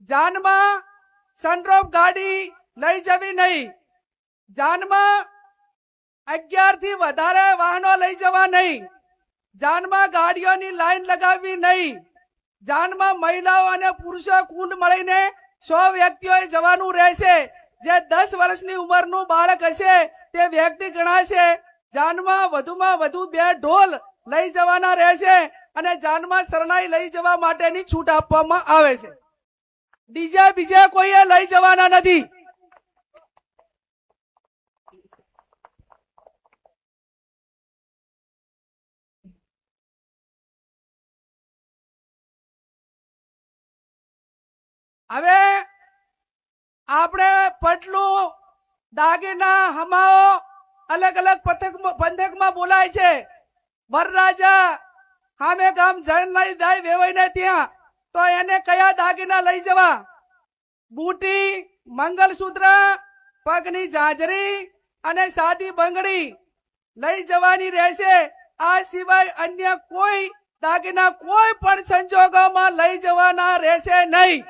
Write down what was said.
જાનમાં sunroof ગાડી લઈ જવી નહીં, જાનમાં 11 થી વધારે વાહનો લઈ જવા નહીં, જાનમાં ગાડીઓની લાઈન લગાવવી નહીં, જાનમાં મહિલાઓ અને પુરુષો કુલ મળીને 100 વ્યક્તિઓએ જવાનું રહેશે. જે 10 વર્ષની ઉંમરનું બાળક હશે તે વ્યક્તિ ગણાશે. જાનમાં વધુમાં વધુ 2 ઢોલ લઈ જવાના રહેશે અને જાનમાં શરણાઈ લઈ જવા માટેની છૂટ આપવામાં આવે છે. ડીજે બીજે કોઈએ લઈ જવાના નથી. હવે આપણે પટલું, દાગીના, હમાઓ અલગ અલગ પંથકમાં બોલાય છે. વરરાજા સામે ગામ જૈન લઈ જાય વેવાઈને ત્યાં, તો એને કયા દાગીના લઈ જવા? બુટી, મંગલસૂત્ર, પગની ઝાંઝરી અને સાદી બંગડી લઈ જવાની રહેશે. આ સિવાય અન્ય કોઈ દાગીના કોઈ પણ સંજોગોમાં લઈ જવાના રહેશે નહીં.